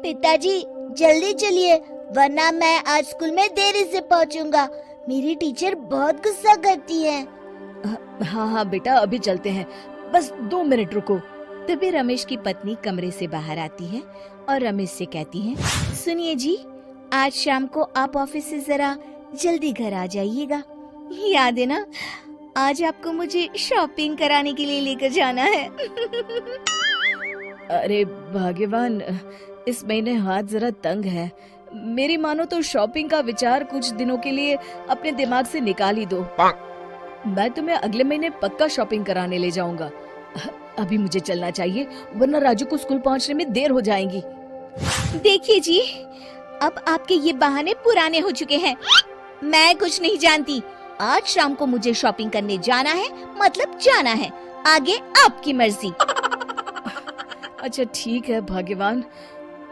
पिताजी जल्दी चलिए, वरना मैं आज स्कूल में देरी से पहुंचूंगा। मेरी टीचर बहुत गुस्सा करती है। हाँ हाँ बेटा, अभी चलते हैं, बस 2 मिनट रुको। तभी रमेश की पत्नी कमरे से बाहर आती है और रमेश से कहती है, सुनिए जी, आज शाम को आप ऑफिस से जरा जल्दी घर आ जाइएगा। याद है ना, आज आपको मुझे शॉपिंग कराने के लिए लेकर जाना है। अरे भाग्यवान, इस महीने हाथ जरा तंग है। मेरी मानो तो शॉपिंग का विचार कुछ दिनों के लिए अपने दिमाग से निकाल ही दो। मैं तुम्हें अगले महीने पक्का शॉपिंग कराने ले जाऊंगा। अभी मुझे चलना चाहिए, वरना राजू को स्कूल पहुंचने में देर हो जाएगी। देखिए जी, अब आपके ये बहाने पुराने हो चुके हैं। मैं कुछ नहीं जानती। आज शाम को मुझे शॉपिंग करने जाना है, मतलब जाना है। आगे आपकी मर्जी। अच्छा ठीक है भाग्यवान,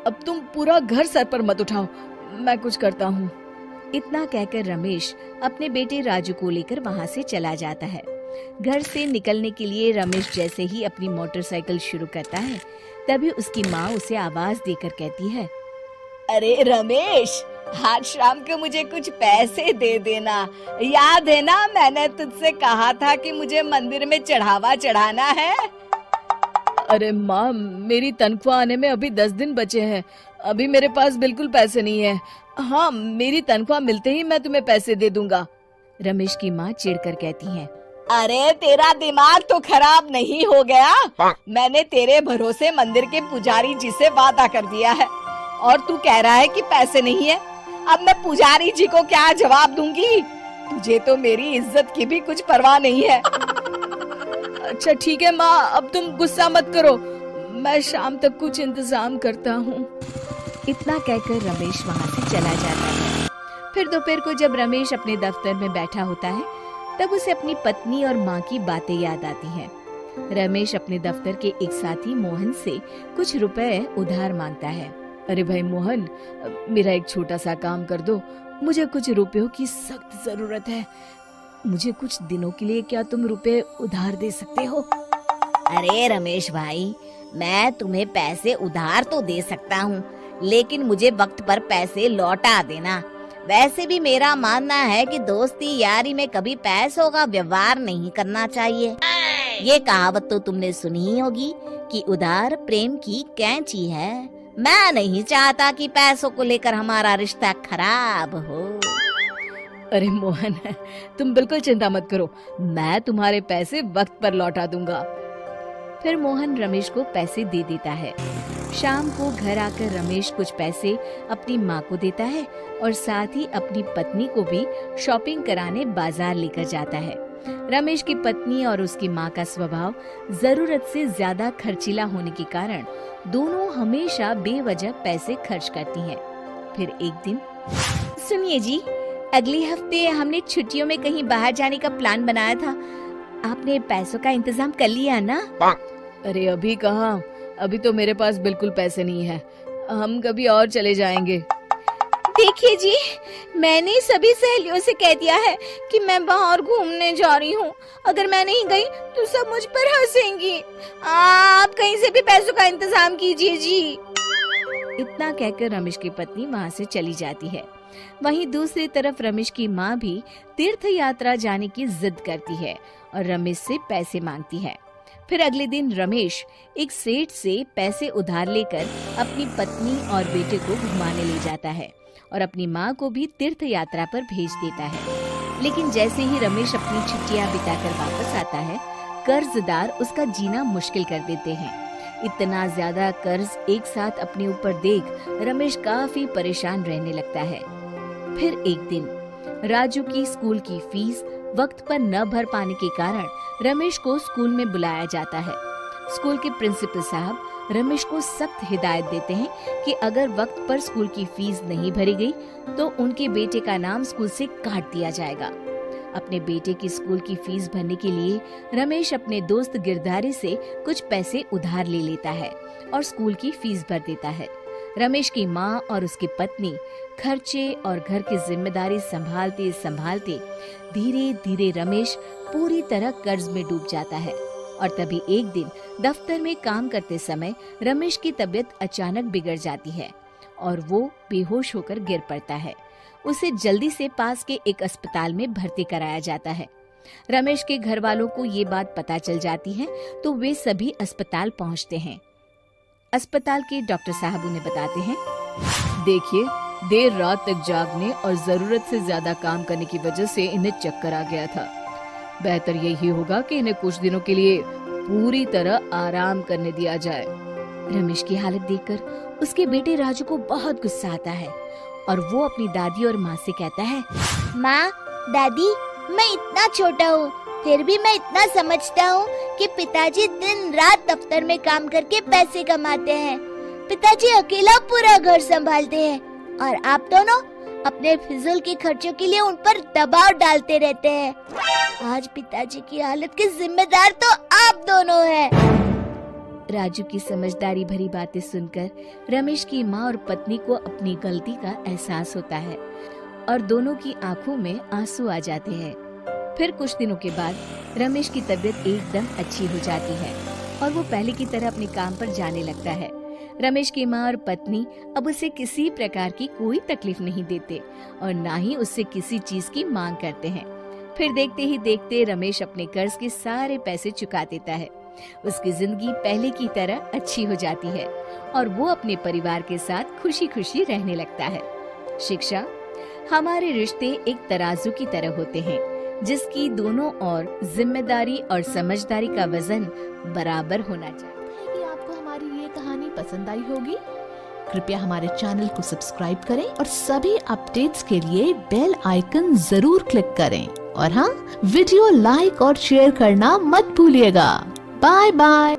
अब तुम पूरा घर सर पर मत उठाओ, मैं कुछ करता हूँ। इतना कहकर रमेश अपने बेटे राजू को लेकर वहाँ से चला जाता है। घर से निकलने के लिए रमेश जैसे ही अपनी मोटरसाइकिल शुरू करता है, तभी उसकी माँ उसे आवाज देकर कहती है, अरे रमेश, आज शाम को मुझे कुछ पैसे दे देना। याद है ना, मैंने तुझसे कहा था कि मुझे मंदिर में चढ़ावा चढ़ाना है। अरे माँ, मेरी तनख्वाह आने में अभी 10 दिन बचे हैं। अभी मेरे पास बिल्कुल पैसे नहीं है। हाँ, मेरी तनख्वाह मिलते ही मैं तुम्हें पैसे दे दूंगा। रमेश की माँ चिढ़कर कहती है, अरे तेरा दिमाग तो खराब नहीं हो गया? मैंने तेरे भरोसे मंदिर के पुजारी जी से वादा कर दिया है और तू कह रहा है कि पैसे नहीं है। अब मैं पुजारी जी को क्या जवाब दूंगी? तुझे तो मेरी इज्जत की भी कुछ परवाह नहीं है। अच्छा ठीक है माँ, अब तुम गुस्सा मत करो, मैं शाम तक कुछ इंतजाम करता हूँ। इतना कहकर रमेश वहाँ से चला जाता है। फिर दोपहर को जब रमेश अपने दफ्तर में बैठा होता है, तब उसे अपनी पत्नी और माँ की बातें याद आती हैं। रमेश अपने दफ्तर के एक साथी मोहन से कुछ रुपए उधार मांगता है। अरे भाई मोहन, मेरा एक छोटा सा काम कर दो, मुझे कुछ रुपयों की सख्त जरूरत है। मुझे कुछ दिनों के लिए क्या तुम रुपए उधार दे सकते हो? अरे रमेश भाई, मैं तुम्हें पैसे उधार तो दे सकता हूँ, लेकिन मुझे वक्त पर पैसे लौटा देना। वैसे भी मेरा मानना है कि दोस्ती यारी में कभी पैसों का व्यवहार नहीं करना चाहिए। ये कहावत तो तुमने सुनी ही होगी कि उधार प्रेम की कैंची है। मैं नहीं चाहता कि पैसों को लेकर हमारा रिश्ता खराब हो। अरे मोहन, तुम बिल्कुल चिंता मत करो, मैं तुम्हारे पैसे वक्त पर लौटा दूंगा। फिर मोहन रमेश को पैसे दे देता है। शाम को घर आकर रमेश कुछ पैसे अपनी माँ को देता है और साथ ही अपनी पत्नी को भी शॉपिंग कराने बाजार लेकर जाता है। रमेश की पत्नी और उसकी माँ का स्वभाव जरूरत से ज्यादा खर्चीला होने के कारण दोनों हमेशा बेवजह पैसे खर्च करती हैं। फिर एक दिन, सुनिए जी, अगले हफ्ते हमने छुट्टियों में कहीं बाहर जाने का प्लान बनाया था। आपने पैसों का इंतजाम कर लिया ना? अरे अभी कहाँ, अभी तो मेरे पास बिल्कुल पैसे नहीं है। हम कभी और चले जाएंगे। देखिए जी, मैंने सभी सहेलियों से कह दिया है कि मैं बाहर घूमने जा रही हूँ। अगर मैं नहीं गई तो सब मुझ पर हंसेंगी। आप कहीं से भी पैसों का इंतजाम कीजिए जी। इतना कहकर रमेश की पत्नी वहाँ से चली जाती है। वहीं दूसरी तरफ रमेश की माँ भी तीर्थ यात्रा जाने की जिद करती है और रमेश से पैसे मांगती है। फिर अगले दिन रमेश एक सेठ से पैसे उधार लेकर अपनी पत्नी और बेटे को घुमाने ले जाता है और अपनी माँ को भी तीर्थ यात्रा पर भेज देता है। लेकिन जैसे ही रमेश अपनी छुट्टियाँ बिताकर वापस आता है, कर्जदार उसका जीना मुश्किल कर देते हैं। इतना ज्यादा कर्ज एक साथ अपने ऊपर देख रमेश काफी परेशान रहने लगता है। फिर एक दिन राजू की स्कूल की फीस वक्त पर न भर पाने के कारण रमेश को स्कूल में बुलाया जाता है। स्कूल के प्रिंसिपल साहब रमेश को सख्त हिदायत देते हैं कि अगर वक्त पर स्कूल की फीस नहीं भरी गई तो उनके बेटे का नाम स्कूल से काट दिया जाएगा। अपने बेटे की स्कूल की फीस भरने के लिए रमेश अपने दोस्त गिरधारी से कुछ पैसे उधार ले लेता है और स्कूल की फीस भर देता है। रमेश की माँ और उसकी पत्नी खर्चे और घर की जिम्मेदारी संभालते संभालते धीरे धीरे रमेश पूरी तरह कर्ज में डूब जाता है। और तभी एक दिन दफ्तर में काम करते समय रमेश की तबीयत अचानक बिगड़ जाती है और वो बेहोश होकर गिर पड़ता है। उसे जल्दी से पास के एक अस्पताल में भर्ती कराया जाता है। रमेश के घर वालों को ये बात पता चल जाती है तो वे सभी अस्पताल पहुंचते हैं। अस्पताल के डॉक्टर साहब उन्हें बताते हैं, देखिए, देर रात तक जागने और जरूरत से ज्यादा काम करने की वजह से इन्हें चक्कर आ गया था। बेहतर यही होगा कि इन्हें कुछ दिनों के लिए पूरी तरह आराम करने दिया जाए। रमेश की हालत देखकर उसके बेटे राजू को बहुत गुस्सा आता है और वो अपनी दादी और माँ से कहता है, माँ, दादी, मैं इतना छोटा हूँ, फिर भी मैं इतना समझता हूँ कि पिताजी दिन रात दफ्तर में काम करके पैसे कमाते हैं। पिताजी अकेला पूरा घर संभालते हैं और आप दोनों अपने फिजूल के खर्चों के लिए उन पर दबाव डालते रहते हैं। आज पिताजी की हालत के जिम्मेदार तो आप दोनों हैं। राजू की समझदारी भरी बातें सुनकर रमेश की माँ और पत्नी को अपनी गलती का एहसास होता है और दोनों की आंखों में आंसू आ जाते हैं। फिर कुछ दिनों के बाद रमेश की तबीयत एकदम अच्छी हो जाती है और वो पहले की तरह अपने काम पर जाने लगता है। रमेश की माँ और पत्नी अब उसे किसी प्रकार की कोई तकलीफ नहीं देते और ना ही उससे किसी चीज की मांग करते हैं। फिर देखते ही देखते रमेश अपने कर्ज के सारे पैसे चुका देता है। उसकी जिंदगी पहले की तरह अच्छी हो जाती है और वो अपने परिवार के साथ खुशी खुशी रहने लगता है। शिक्षा, हमारे रिश्ते एक तराजू की तरह होते हैं जिसकी दोनों ओर जिम्मेदारी और समझदारी का वजन बराबर होना चाहिए। कि आपको हमारी ये कहानी पसंद आई होगी। कृपया हमारे चैनल को सब्सक्राइब करें और सभी अपडेट्स के लिए बेल आइकन जरूर क्लिक करें और हाँ, वीडियो लाइक और शेयर करना मत भूलिएगा। Bye bye.